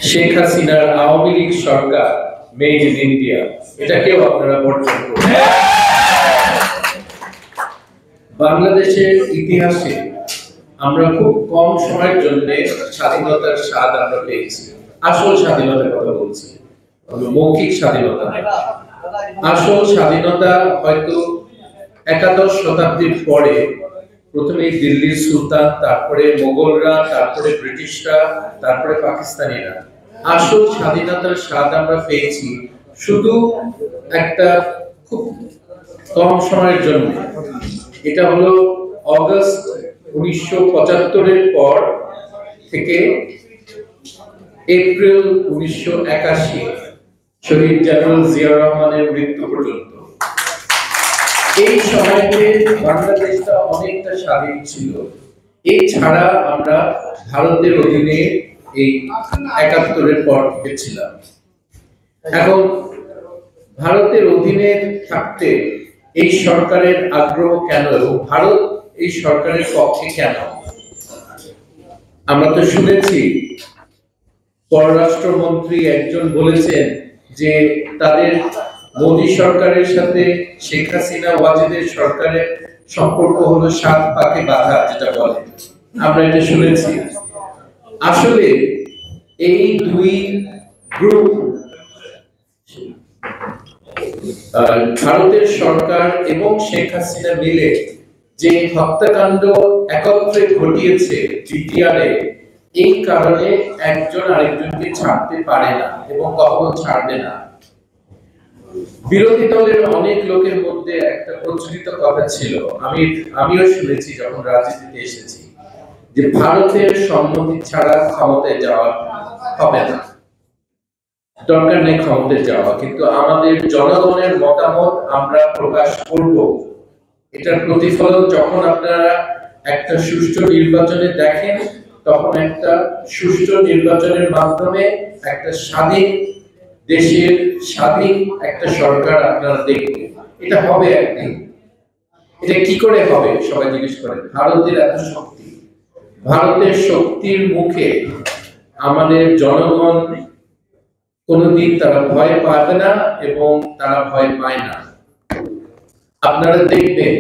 শেখ হাসিনার আওয়ামী লীগ সরকার made in India, এটাকেও আপনারা বর্জন করুন। বাংলাদেশের ইতিহাসে আমরা খুব কম সময়ের জন্য স্বাধীনতার স্বাদ আমরা পেয়েছি। আসল স্বাধীনতার কথা বলছি, মৌখিক স্বাধীনতা। আসল স্বাধীনতা হয়তো একাদশ শতাব্দীর পরে প্রথমে দিল্লির সুলতান, তারপরে মোগলরা, তারপরে ব্রিটিশরা, তারপরে পাকিস্তানিরা। আসল স্বাধীনতার স্বাদ আমরা পেয়েছি শুধু একটা খুব কম সময়ের জন্য। এটা হলো অগস্ট 1975-এর পর থেকে এপ্রিল 1981 শহীদ জেনারেল জিয়াউর রহমানের মৃত্যু পর্যন্ত। এই সময়তে বাংলাদেশটা অনেকটা স্বাধীন ছিল। এই ছাড়া আমরা ভারতের অধীনে এই 71-এর পর থেকে ছিলাম। এখন ভারতের অধীনে থাকতে এই সরকারের আগ্রহ কেন এবং ভারত এই সরকারের পক্ষে কেন? আমরা তো শুনেছি পররাষ্ট্রমন্ত্রী একজন বলেছেন যে তাদের মোদী সরকারের সাথে শেখ হাসিনা ওয়াজেদের সরকারের সম্পর্ক হলো সাত পাকে বাঁধা, যেটা বলে। আমরা এটা শুনেছি। আসলে এই দুই গ্রুপ, ভারতের সরকার এবং শেখ হাসিনা মিলে যে হত্যাকাণ্ড একত্রে ঘটিয়েছে বিটিআরে, এই কারণে একজন আরেকজনকে ছাড়তে পারে না এবং কখনো ছাড়বে না। বিরোধী দলের অনেক লোকের মধ্যে একটা প্রচলিত কথা ছিল, আমিও শুনেছি যখন রাজনীতিতে এসেছি, যে ভারতের সম্মতি ছাড়া ক্ষমতায় যাওয়া হবে না, দরকার নেই ক্ষমতায় যাওয়া, কিন্তু আমাদের জনগণের মতামত আমরা প্রকাশ করব। এটার প্রতিফলন যখন আপনারা একটা সুষ্ঠু নির্বাচনে দেখেন, তখন একটা সুষ্ঠু নির্বাচনের মাধ্যমে একটা স্বাধীন দেশের স্বাধীন একটা সরকার আপনারা দেখবেন। এটা হবে একদিন। এটা কি করে হবে সবাই জিজ্ঞেস করেন। ভারতের এত শক্তি, ভারতের শক্তির মুখে আমাদের জনগণ কোনদিন তারা ভয় পাবে না এবং তারা ভয় পায় না। আপনারা দেখবেন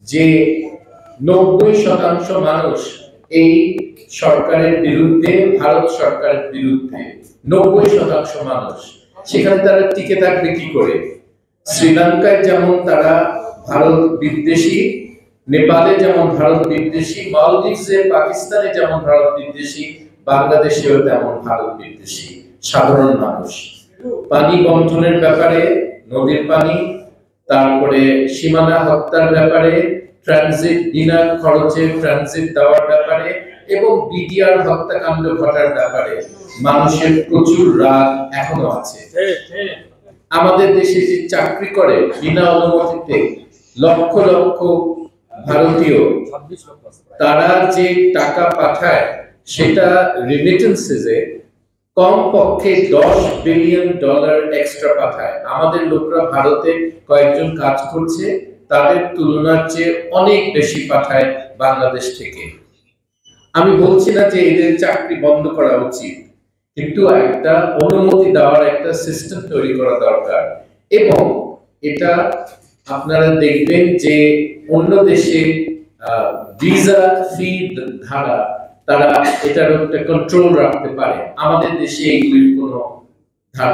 যে 90% মানুষ এই সরকারের বিরুদ্ধে, ভারত সরকারের বিরুদ্ধে। 90% মানুষ। সেখানে তারা টিকে থাকবে কি করে? শ্রীলঙ্কায় যেমন তারা ভারত বিদ্বেষী, নেপালে যেমন ভারত বিদ্বেষী, মালদ্বীপে পাকিস্তানে যেমন ভারত বিদ্বেষী, বাংলাদেশেও তেমন ভারত বিদ্বেষী সাধারণ মানুষ। পানি বন্টনের ব্যাপারে, নদীর পানি, তারপরে সীমানা হত্যার ব্যাপারে, ট্রানজিট বিনা খরচে ট্রানজিট দেওয়ার ব্যাপারে এবং বিডিআর হত্যাকাণ্ড ঘটার ব্যাপারে মানুষের প্রচুর রাগ এখনো আছে। আমাদের দেশে যে চাকরি করে বিনা অনুমতিতে লক্ষ লক্ষ ভারতীয়, তারা যে টাকা পাঠায় সেটা রেমিটেন্সে কম পক্ষে $10 বিলিয়ন এক্সট্রা পাঠায়। আমাদের লোকরা ভারতে কয়েকজন কাজ করছে, তাদের তুলনার চেয়ে অনেক বেশি পাঠায় বাংলাদেশ থেকে। আমি বলছি না যে এদের চাকরি বন্ধ করা উচিত, কিন্তু একটা অনুমতি দেওয়ার একটা সিস্টেম তৈরি করা দরকার। এবং এটা আপনারা দেখবেন যে অন্য দেশে ভিসা ফি ধারা তারা এটার একটা কন্ট্রোল রাখতে পারে। আমাদের দেশে এইগুলির কোনো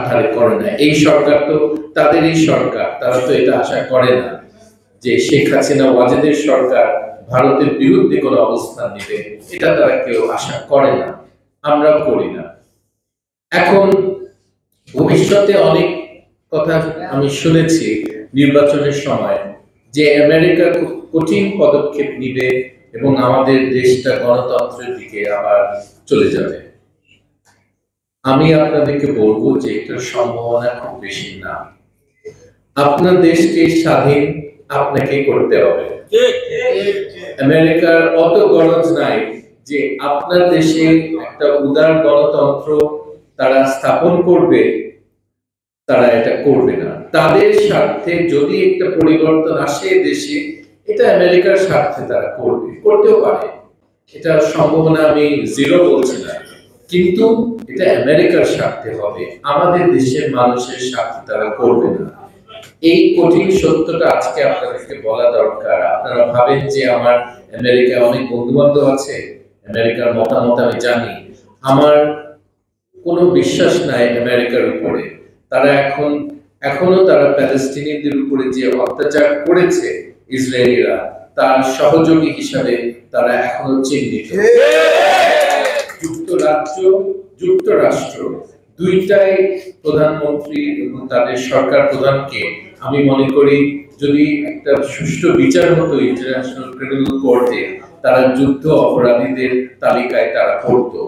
ধারে করে না। এই সরকার তো তাদেরই সরকার, তারা তো এটা আশা করে না যে শেখ হাসিনা ওয়াজেদের সরকার ভারতের বিরুদ্ধে কোনো অবস্থান নেবে। এটা তারা কেউ আশা করে না, আমরাও করি না। এখন ভবিষ্যতে অনেক কথা আমি শুনেছি নির্বাচনের সময় যে আমেরিকা খুব কঠিন পদক্ষেপ নিবে এবং আমাদের দেশটা গণতন্ত্রের দিকে আবার চলে যাবে। আমি আপনাদেরকে বলবো যে এটার সম্ভাবনা খুব বেশি না। আপনার দেশকে স্বাধীন আপনাকে করতে হবে। আমেরিকার অত গরজ নাই যে আপনার দেশে একটা উদার গণতন্ত্র তারা স্থাপন করবে, তারা এটা করবে না। তাদের স্বার্থে যদি একটা পরিবর্তন আসে দেশে, এটা আমেরিকার স্বার্থে তারা করবে, করতেও পারে। এটা সম্ভাবনা আমি জিরো বলছি না, কিন্তু এটা আমেরিকার স্বার্থে হবে, আমাদের দেশের মানুষের স্বার্থে তারা করবে না। এই কঠিন সত্যটা আজকে আপনাদেরকে বলা দরকার। আপনারা ভাবেন যে আমার আমেরিকায় অনেক বন্ধু বান্ধব আছে, আমেরিকার মতামত আমি জানি, আমার কোনো বিশ্বাস নাই আমেরিকার উপরে। তারা এখনো তারা প্যালেস্টিনিয়ানদের উপরে যে অত্যাচার করেছে ইসরায়েলিরা, তার সহযোগী হিসাবে তারা এখনো চিহ্নিত। যুক্তরাষ্ট্র দুইটাই প্রধানমন্ত্রী এবং তাদের সরকার প্রধানকে আমি মনে করি যদি একটা সুষ্ঠু বিচার হতো ইন্টারন্যাশনাল ক্রিমিনাল কোর্টে, তারা যুদ্ধ অপরাধীদের তালিকায় তারা পড়তো।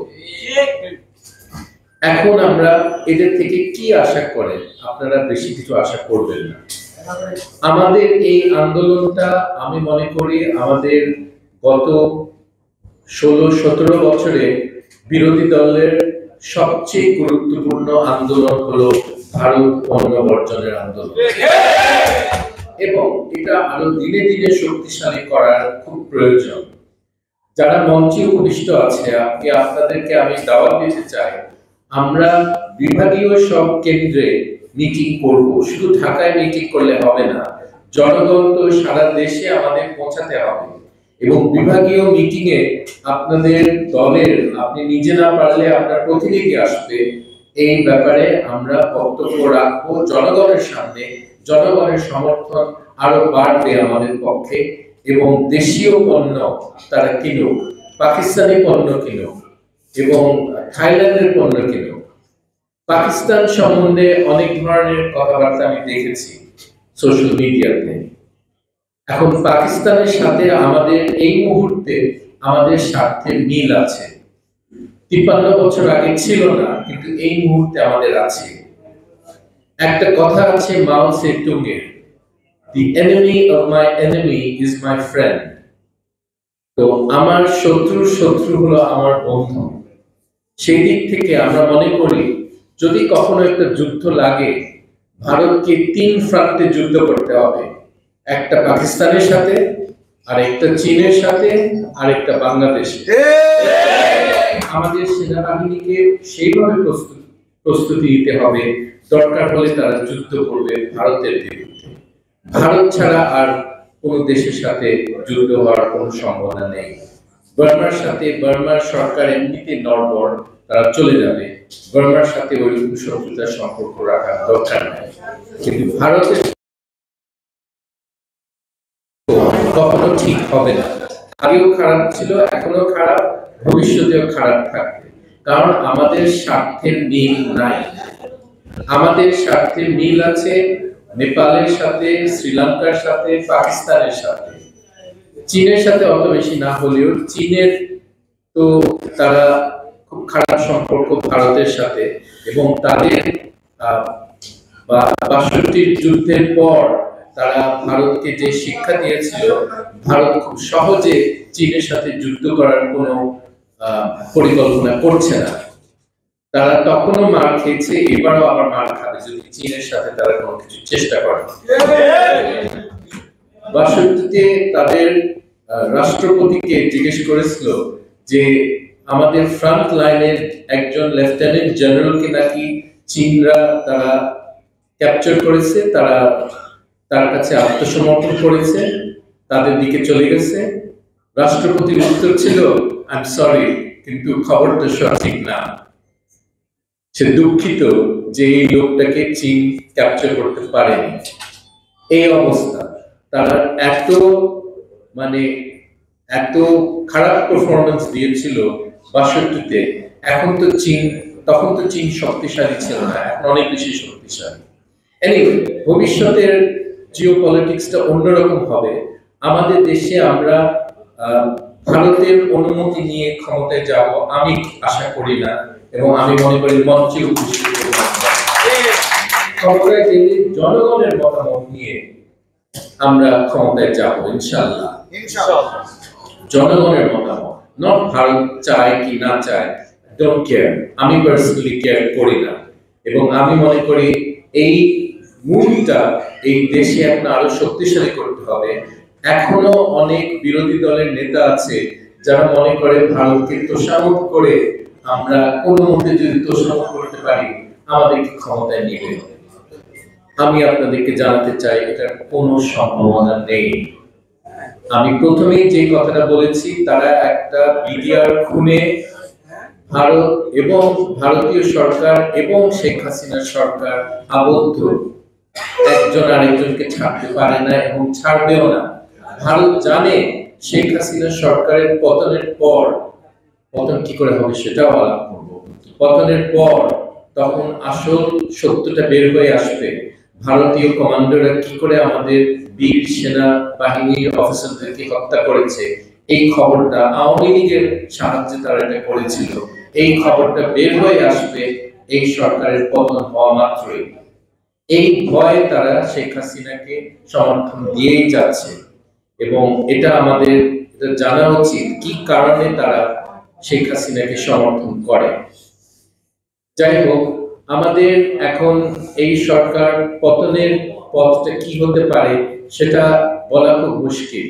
এখন আমরা এদের থেকে কি আশা করেন? আপনারা বেশি কিছু আশা করবেন না। আমাদের এই আন্দোলনটা আমি মনে করি আমাদের গত 16-17 বছরে বিরোধী দলের সবচেয়ে গুরুত্বপূর্ণ আন্দোলন হলো ভারত পণ্য বর্জনের আন্দোলন, এবং এটা আরো দিনে দিনে শক্তিশালী করার খুব প্রয়োজন। যারা মঞ্চে উপবিষ্ট আছে আপনাদেরকে আমি দাওয়াত দিতে চাই, আমরা বিভাগীয় সব কেন্দ্রে মিটিং করব। শুধু ঢাকায় মিটিং করলে হবে না, জনগণ তো সারা দেশে আমাদের পৌঁছাতে হবে। এবং বিভাগীয় মিটিং এ আপনাদের দলের, আপনি নিজে না পারলে আপনার প্রতিনিধি আসবে, এই ব্যাপারে আমরা বক্তব্য রাখবো জনগণের সামনে। জনগণের সমর্থন আরো বাড়বে আমাদের পক্ষে, এবং দেশীয় পণ্য তারা কিনুক, পাকিস্তানি পণ্য কিনুক এবং থাইল্যান্ডের পণ্য কিনুক। পাকিস্তান সম্বন্ধে অনেক ধরনের কথাবার্তা আমি দেখেছি সোশ্যাল মিডিয়াতে। এখন পাকিস্তানের সাথে আমাদের এই মুহূর্তে আমাদের স্বার্থের মিল আছে। 53 বছর আগে ছিল না, কিন্তু এই মুহূর্তে আমাদের আছে। একটা কথা আছে মাও সেতুং এর, the enemy of my enemy is my friend। তো আমার শত্রুর শত্রু হলো আমার বন্ধু। সেই দিক থেকে আমরা মনে করি যদি কখনো একটা যুদ্ধ লাগে, ভারতকে 3 ফ্রন্টে যুদ্ধ করতে হবে। একটা পাকিস্তানের সাথে, আর একটা চীনের সাথে, আর একটা বাংলাদেশে। আমাদের সেনাবাহিনীকে সেইভাবে প্রস্তুতি নিতে হবে, দরকার হলে তারা যুদ্ধ করবে ভারতের বিরুদ্ধে। ভারত ছাড়া আর কোন দেশের সাথে যুদ্ধ হওয়ার কোনো সম্ভাবনা নেই। বার্মার সাথে বার্মার সরকার এমনিতে নড়বড়, তারা চলে যাবে। বার্মার সাথে ওইরকম শত্রুতার সম্পর্ক রাখার দরকার নেই। কিন্তু ভারতের কখনো ঠিক হবে না। আগেও খারাপ ছিল, এখনো খারাপ, ভবিষ্যতেও খারাপ থাকবে। কারণ আমাদের স্বার্থের মিল নাই। আমাদের স্বার্থের মিল আছে নেপালের সাথে, শ্রীলঙ্কার সাথে, পাকিস্তানের সাথে। চীনের সাথে অত বেশি না হলেও, চীনের তো তারা খুব খারাপ সম্পর্ক ভারতের সাথে, এবং তাদের ৬২ যুদ্ধের পর তারা ভারতকে যে শিক্ষা দিয়েছিল, ভারত খুব সহজে চীনের সাথে যুদ্ধ করার কোনো পরিকল্পনা করছে না। তারা তখনও মার খেয়েছে, এবারও আবার মার খাবে যদি চীনের সাথে তারা কোনো কিছু চেষ্টা করে। ৬২তে তাদের রাষ্ট্রপতিকে জিজ্ঞেস করেছিল যে আমাদের ফ্রন্ট লাইনের একজন লেফটেন্যান্ট জেনারেলকে নাকি চীনরা তারা ক্যাপচার করেছে, তারা তার কাছে আত্মসমর্পণ করেছে, তাদের দিকে চলে গেছে। রাষ্ট্রপতির উত্তর ছিল, আই এম সরি, কিন্তু খবরটা সঠিক না। সে দুঃখিত যে এই লোকটাকে চীন ক্যাপচার করতে পারেনি। এই অবস্থা, তারা এত খারাপ পারফরমেন্স দিয়েছিল ৬২তে। তখন তো চীন শক্তিশালী ছিল না, এখন অনেক বেশি শক্তিশালী। এনিওয়ে, ভবিষ্যতের জিওপলিটিক্সটা অন্যরকম হবে। আমাদের দেশে আমরা ভারতের অনুমতি নিয়ে ক্ষমতায় যাব আমি আশা করি না, এবং আমি মনে করি মঞ্চে উপস্থিত ক্ষমতায় গেলে জনগণের মতামত নিয়ে আমরা ক্ষমতায় যাব ইনশাআল্লাহ। জনগণের মতামত, নট ভারত চায় কি না চায়, ডোন্ট কেয়ার। আমি পার্সোনালি কেয়ার করি না, এবং আমি মনে করি এই মূলটা এই দেশে এখন আরো শক্তিশালী করতে হবে। এখনো অনেক বিরোধী দলের নেতা আছে যারা মনে করে ভারতকে তোষামোদ করে আমরা কোনো মতে যদি তোষণ করতে পারি আমাদেরকে ক্ষমতায় নিবে, আমি আপনাদেরকে জানাতে চাই এটার কোনো সম্ভাবনা নেই। আমি প্রথমেই যে কথাটা বলেছি, তারা একটা বিডিআর খুনে ভারত এবং ভারতীয় সরকার এবং শেখ হাসিনার সরকার আবদ্ধ, একজন আরেকজনকে ছাড়তে পারে না এবং ছাড়বেও না। ভারত জানে শেখ হাসিনা সরকারের পতনের পর, পতন কি করে হবে সেটাও আলাপ করব, পতনের পর তখন আসল সত্যটা বের হয়ে আসবে। ভারতীয় কমান্ডোরা কি করে আমাদের বীর সেনা বাহিনীর অফিসারদেরকে হত্যা করেছে, এই খবরটা আওয়ামী লীগের সাহায্যে তারা এটা করেছিল, এই খবরটা বের হয়ে আসবে এই সরকারের পতন হওয়া মাত্রই। এই ভয়ে তারা শেখ হাসিনাকে সমর্থন দিয়েই যাচ্ছে এবং এটা আমাদের জানা উচিত কি কারণে তারা শেখ হাসিনাকে সমর্থন করে। যাই হোক, আমাদের এখন এই সরকার পতনের পথটা কি হতে পারে সেটা বলা খুব মুশকিল,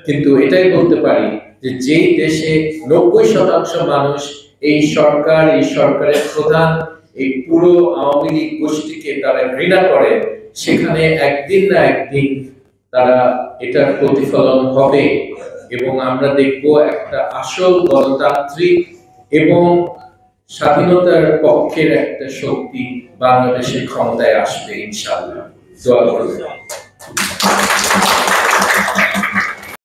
কিন্তু এটাই বলতে পারি যে যেই দেশে 90% মানুষ এই সরকার, এই সরকারের প্রধান, এই পুরো আওয়ামী লীগ গোষ্ঠীকে তারা ঘৃণা করে, সেখানে একদিন না একদিন তারা এটার প্রতিফলন হবে এবং আমরা দেখব একটা আসল গণতান্ত্রিক এবং স্বাধীনতার পক্ষের একটা শক্তি বাংলাদেশের ক্ষমতায় আসবে ইনশাআল্লাহ। দোয়া করবেন।